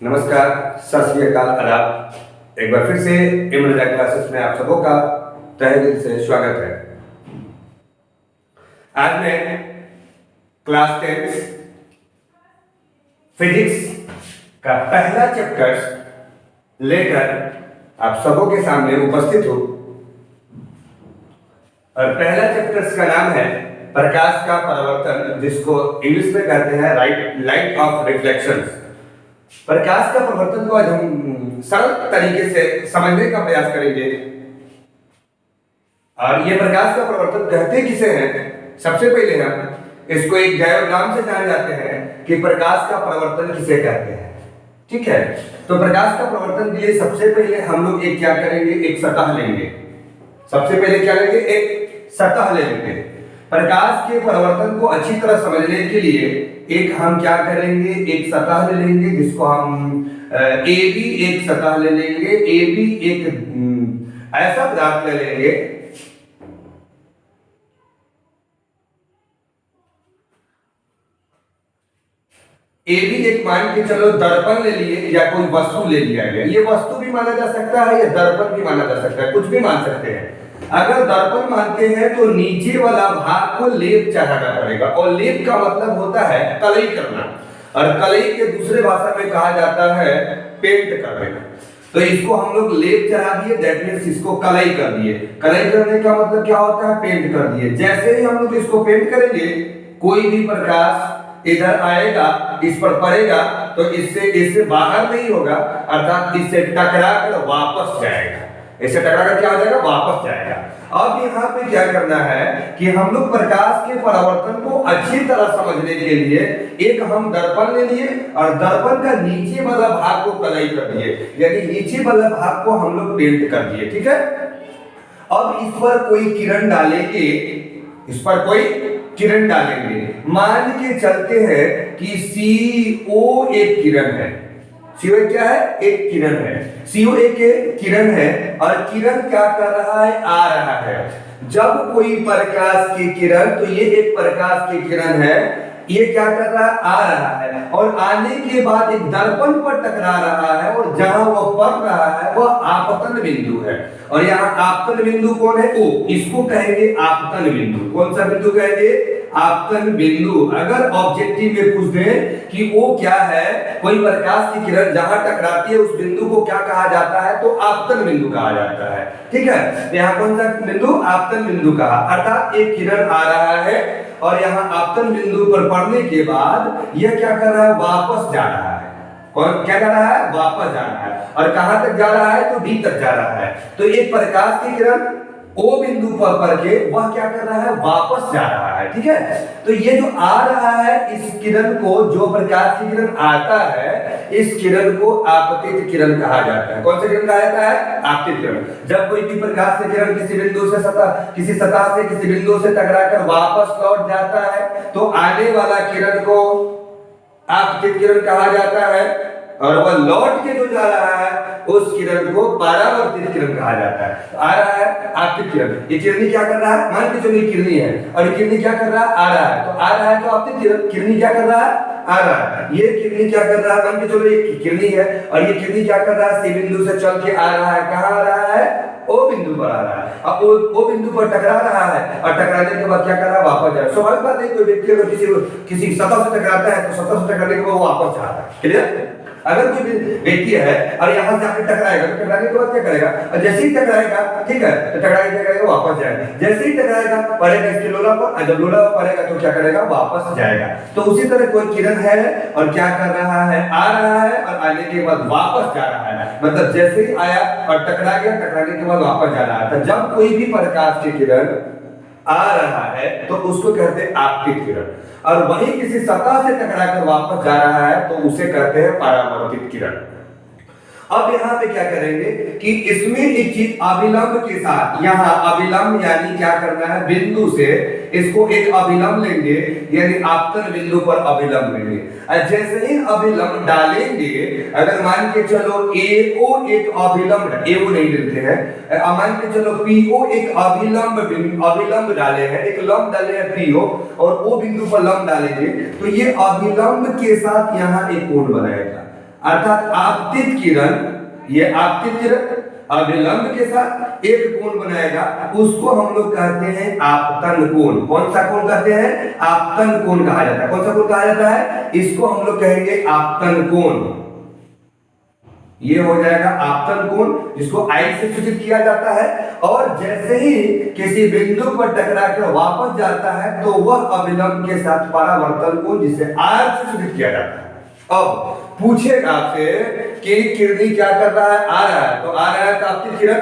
नमस्कार, सत श्री अकाल, आदाब। एक बार फिर से इमरजा क्लासेस में आप सबों का तहे दिल से स्वागत है। आज मैं क्लास 10 फिजिक्स का पहला चैप्टर लेकर आप सबों के सामने उपस्थित हूं और पहला चैप्टर का नाम है प्रकाश का परावर्तन, जिसको इंग्लिश में कहते हैं लाइट ऑफ रिफ्लेक्शन। प्रकाश का परावर्तन को आज हम सरल तरीके से समझने का प्रयास करेंगे। और ये प्रकाश का परावर्तन कहते किसे हैं? सबसे पहले हम इसको एक डायग्राम से जान जाते हैं कि प्रकाश का परावर्तन किसे कहते हैं। ठीक है, तो प्रकाश का परावर्तन के लिए सबसे पहले हम लोग एक क्या करेंगे, एक सतह लेंगे। सबसे पहले क्या लेंगे, एक सतह ले लेंगे। प्रकाश के परावर्तन को अच्छी तरह समझने के लिए एक हम क्या करेंगे, एक सतह ले लेंगे जिसको हम ए बी एक सतह ले लेंगे। ए बी एक ऐसा पदार्थ ले लेंगे ए बी एक मान के चलो दर्पण ले लिए या कोई वस्तु ले लिया गया। ये वस्तु भी माना जा सकता है या दर्पण भी माना जा सकता है, कुछ भी मान सकते हैं। अगर दर्पण मानते हैं तो नीचे वाला भाग को लेप चढ़ाना पड़ेगा, और लेप का मतलब होता है कलई करना, और कलई के दूसरे भाषा में कहा जाता है पेंट कर देना। तो इसको हम लोग लेप चढ़ा दिए, दैट मींस इसको कलई कर दिए। कलई करने का मतलब क्या होता है, पेंट कर दिए। जैसे ही हम लोग इसको पेंट करेंगे, कोई भी प्रकाश इधर आएगा, इस पर पड़ेगा तो इससे बाहर नहीं होगा, अर्थात इससे टकरा कर वापस जाएगा। इससे टकरा कर क्या हो जाएगा, वापस जाएगा। अब यहाँ पे क्या करना है कि हम लोग प्रकाश के परावर्तन को अच्छी तरह समझने के लिए एक हम दर्पण ले लिए और दर्पण का नीचे वाला भाग को कलई कर दिए, यानी नीचे वाला भाग को हम लोग पेंट कर दिए। ठीक है, अब इस पर कोई किरण डालेंगे, इस पर कोई किरण डालेंगे। मान के चलते हैं कि CO एक किरण है। CO क्या है, एक किरण है। CO एक किरण है और किरण क्या कर रहा है, आ रहा है। जब कोई प्रकाश की किरण, तो ये एक प्रकाश की किरण है, ये क्या कर रहा है, आ रहा है, और आने के बाद एक दर्पण पर टकरा रहा है, और जहां वह पड़ रहा है वह आपतन बिंदु है। और यहाँ आपतन बिंदु कौन है, O, इसको कहेंगे आपतन बिंदु। कौन सा बिंदु कहेंगे, आपतन बिंदु। अगर ऑब्जेक्टिव में पूछ दें कि वो क्या है, कोई प्रकाश की किरण जहां टकराती है उस बिंदु को क्या कहा जाता है, तो आपतन बिंदु कहा जाता है। ठीक है, यहाँ कौन सा बिंदु, आपतन बिंदु कहा। अर्थात एक किरण आ रहा है और यहाँ आपतन बिंदु पर पड़ने के बाद यह क्या कर रहा है, वापस जा रहा है। कौन क्या कर रहा है, वापस जा रहा है। और कहां तक जा रहा है, तो D तक जा रहा है। तो एक प्रकाश की किरण O बिंदु पर पड़ के वह क्या कर रहा है, वापस जा रहा है। ठीक है, तो ये जो आ रहा है, इस किरण को, जो प्रकाश की किरण आता है, इस किरण को आपतित किरण कहा जाता है। कौन सा किरण कहा जाता है, आपतित किरण। जब कोई भी प्रकाश की किरण किसी बिंदु से किसी सतह से किसी बिंदु से टकराकर वापस लौट जाता है, तो आने वाला किरण को आपतित किरण कहा जाता है, और वह लौट के जो जा रहा है उस किरण को परावर्तित किरण कहा जाता है। आ रहा है आपतित किरण, ये किरणी क्या कर रहा है, मान के चलो ये किरणी है, और ये किरणी क्या कर रहा है, आ रहा है। तो आ रहा है तो आपतित किरण, किरणी क्या कर रहा है, आ रहा है। ये किरणी क्या कर रहा है, मान के चलो ये किरणी है, और ये किरणी क्या कर रहा है, C बिंदु से चल के आ रहा है। कहां आ रहा है, O बिंदु पर आ रहा है। अब O बिंदु पर टकरा रहा है, और टकराने के बाद क्या कर रहा है, वापस जा रहा है। स्वाभाविक बात है, कोई व्यक्ति अगर किसी सतह से टकराता है तो सतह से टकराने के बाद वो वापस जाता है। क्लियर? अगर कोई व्यक्ति है और यहां से आके टकराएगा, तो टकराने के बाद क्या करेगा, और जैसे ही टकराएगा, ठीक है, तो टकराने क्या करेगा, वापस जाएगा। जैसे ही टकराएगा, पड़ेगा इसके लोला पर, और जब लोला पर पड़ेगा तो क्या करेगा, वापस जाएगा। तो उसी तरह कोई किरण है और क्या कर रहा है, आ रहा है, और आने के बाद वापस जा रहा है। मतलब जैसे ही आया और टकरा गया, टकराने के बाद वापस जा रहा है। तो जब कोई भी प्रकाश की किरण आ रहा है तो उसको कहते हैं आपतित किरण, और वही किसी सतह से टकराकर वापस जा रहा है तो उसे कहते हैं परावर्तित किरण। अब यहाँ पे क्या करेंगे कि इसमें एक चीज अभिलंब के साथ, यहाँ अभिलंब यानी क्या करना है, बिंदु से इसको एक अभिलंब लेंगे, यानी आपतन बिंदु पर अभिलंब लेंगे। जैसे ही अभिलंब डालेंगे, अगर मान के चलो AO एक अभिलंब, AO नहीं लेते हैं, मान के चलो PO एक अभिलंब डाले हैं, एक लंब डाले हैं PO, और O बिंदु पर लंब डालेंगे, तो ये अभिलंब के साथ यहाँ एक कोण बनाएगा। अर्थात आपतित किरण, ये आपतित किरण अभिलंब के साथ एक कोण बनाएगा, उसको हम लोग कहते हैं आपतन कोण। कौन सा कोण कहते हैं? आपतन कोण कहा जाता है। कौन सा कोण कहा जाता है? इसको हम लोग कहेंगे आपतन कोण। ये हो जाएगा आपतन कोण, जिसको आई से सूचित किया जाता है। और जैसे ही किसी बिंदु पर टकरा कर वापस जाता है तो वह अभिलंब के साथ परावर्तन कोण, जिसे आर से सूचित किया जाता है। अब पूछेगा आपसे कि किरणी क्या कर रहा है? आ रहा है, तो आ रहा है तो आपतित किरण,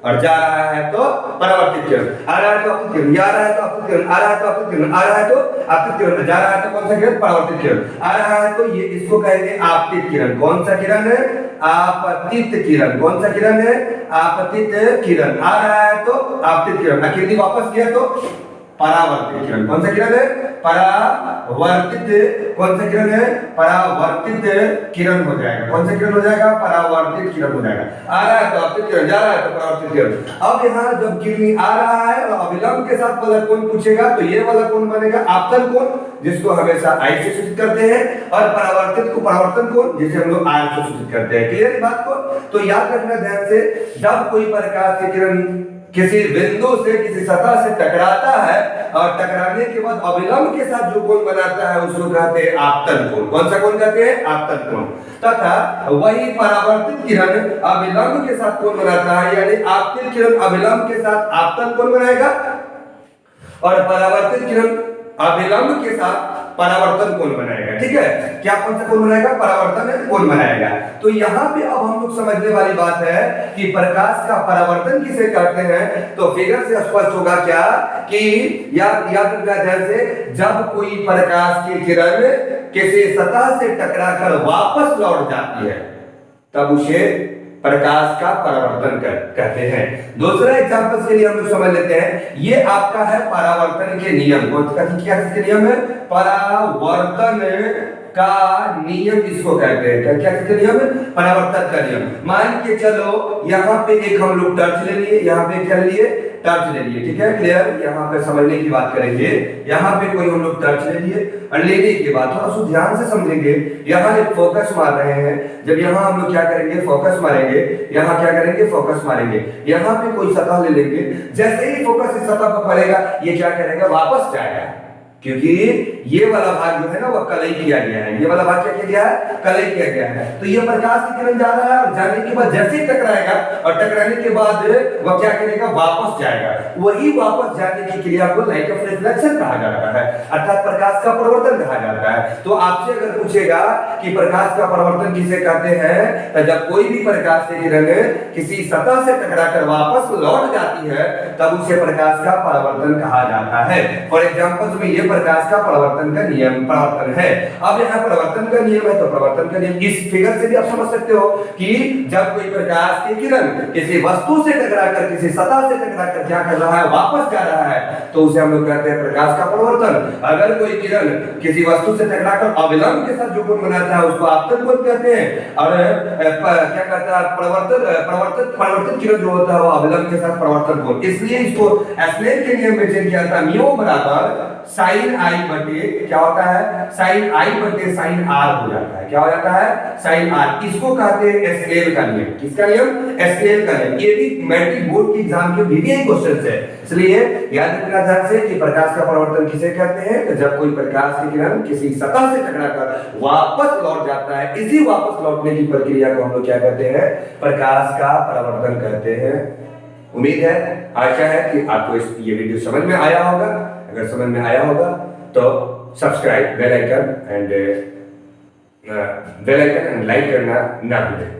और जा रहा है तो परावर्तित किरण। आ रहा है तो आपतित किरण, जा रहा है तो आपतित किरण, आ रहा है तो आपतित किरण, आ रहा है तो आपतित किरण, जा रहा है तो कौन सा किरण? परावर्तित किरण। आ रहा है तो ये इसको कहेंगे आपतित किरण। कौन सा किरण है? आपतित किरण। कौन सा किरण है? आपतित किरण। आ रहा है तो आपतित किरण, किरणी वापस किया तो परावर्तित किरण। कौन सा किरण है? परावर्तित। कौन सा किरण है? परावर्तित किरण हो जाएगा। कौन सा किरण हो जाएगा? परावर्तित किरण हो जाएगा। आ रहा है तो आपतित किरण, जा रहा है तो परावर्तित किरण। अब यहाँ जब किरणी आ रहा है और अभिलंब के साथ वाला कोण पूछेगा तो ये वाला कोण बनेगा आपतन कोण, जिसको हमेशा आई से सूचित करते हैं, और परावर्तित को परावर्तन कोण, जिसे हम लोग आर से सूचित करते हैं। क्लियर है बात को? तो याद रखना ध्यान से, जब कोई प्रकाश की किरण किसी बिंदु से, किसी सतह से टकराता है और टकराने के बाद अभिलंब के साथ जो कोण बनाता है उसको कहते हैं आपतन कोण। कौन सा कोण कहते हैं? आपतन कोण। तथा वही परावर्तित किरण अभिलंब के साथ कोण बनाता है, यानी आपतित किरण अभिलंब के साथ आपतन कोण बनाएगा और परावर्तित किरण अभिलंब के साथ परावर्तन कोण बनाएगा। ठीक है? क्या कौन सा कोण बनाएगा? परावर्तन कोण बनाएगा। तो यहाँ पे अब हम लोग समझने वाली बात है कि प्रकाश का परावर्तन किसे कहते हैं। तो फिगर से स्पष्ट होगा क्या कि याद रखना ध्यान से, जब कोई प्रकाश की किरण किसी सतह से टकराकर वापस लौट जाती है तब उसे प्रकाश का परावर्तन कहते हैं। दूसरा एग्जांपल के लिए हम लोग समझ लेते हैं, ये आपका है परावर्तन के नियम। कौन सा क्या नियम है? परावर्तन का नियम इसको कहते हैं। क्या किसका नियम है? परावर्तन का नियम। मान के चलो यहाँ पे एक हम लोग टर्च ले लिए, यहाँ पे क्या ले लिए? टर्च ले लिए। ठीक है? क्लियर? यहाँ पे समझने की बात करेंगे। यहाँ पे कोई हम लोग टर्च ले लिए और लेने के बाद थोड़ा सा ध्यान से समझेंगे। यहाँ एक फोकस मार रहे हैं, जब यहाँ हम लोग क्या करेंगे? फोकस मारेंगे। यहाँ क्या करेंगे? फोकस मारेंगे। यहाँ पे कोई सतह ले लेंगे, जैसे ही फोकस इस सतह पर पड़ेगा ये क्या करेगा? वापस जाएगा, क्योंकि ये वाला भाग जो है ना वो कलई किया गया है। ये वाला भाग क्या किया गया है? कलई किया गया है। तो ये प्रकाश की किरण जा रहा है और जाने के बाद जैसे ही टकराएगा और टकराने के बाद वह क्या करेगा? वापस जाएगा। वही वापस जाने की क्रिया को लाइट ऑफ रिफ्लेक्शन कहा जाता है, अर्थात प्रकाश का परावर्तन कहा जाता है। तो आपसे अगर पूछेगा कि प्रकाश का परावर्तन किसे कहते हैं, तो जब कोई भी प्रकाश की किरण किसी सतह से टकराकर वापस लौट जाती है तब उसे प्रकाश का परावर्तन कहा जाता है। फॉर एग्जांपल में ये प्रकाश का परावर्तन का नियम परावर्तन है। अब यहाँ परावर्तन का नियम है तो परावर्तन का नियम इस फिगर से भी आप समझ सकते हो कि जब कोई प्रकाश की किरण किसी वस्तु से टकराकर, किसी सतह से टकराकर क्या कर रहा है? वापस जा रहा है, तो उसे हम लोग कहते हैं प्रकाश का परावर्तन। अगर कोई किरण किसी वस्तु से टकराकर अभिलंब के साथ जो कोण बनाता है उसको आपतन कोण कहते हैं। और क्या कहता है? परावर्तित किरण जो होता है वो अभिलंब के साथ परावर्तन कोण। इसलिए इसको स्नेल के नियम में चेंज किया था, म्यू बराबर साइन आई बटे क्या होता है? साइन आई बटे साइन आर हो जाता है। क्या हो जाता है? Sine R. इसको कहते हैं एसएल का नियम। किसका नियम? एसएल का नियम। ये भी मैट्रिक बोर्ड की एग्जाम के VVI क्वेश्चन है, इसलिए याद रखना ध्यान से कि प्रकाश का परावर्तन किसे कहते हैं? तो जब कोई प्रकाश की किरण किसी सतह से टकराकर वापस लौट जाता है, इसी वापस लौटने की प्रक्रिया को हम लोग क्या कहते हैं? प्रकाश का परावर्तन कहते हैं। उम्मीद है, आशा है कि आपको ये वीडियो समझ में आया होगा। अगर समझ में आया होगा तो subscribe, bell icon and like करना ना भूलें।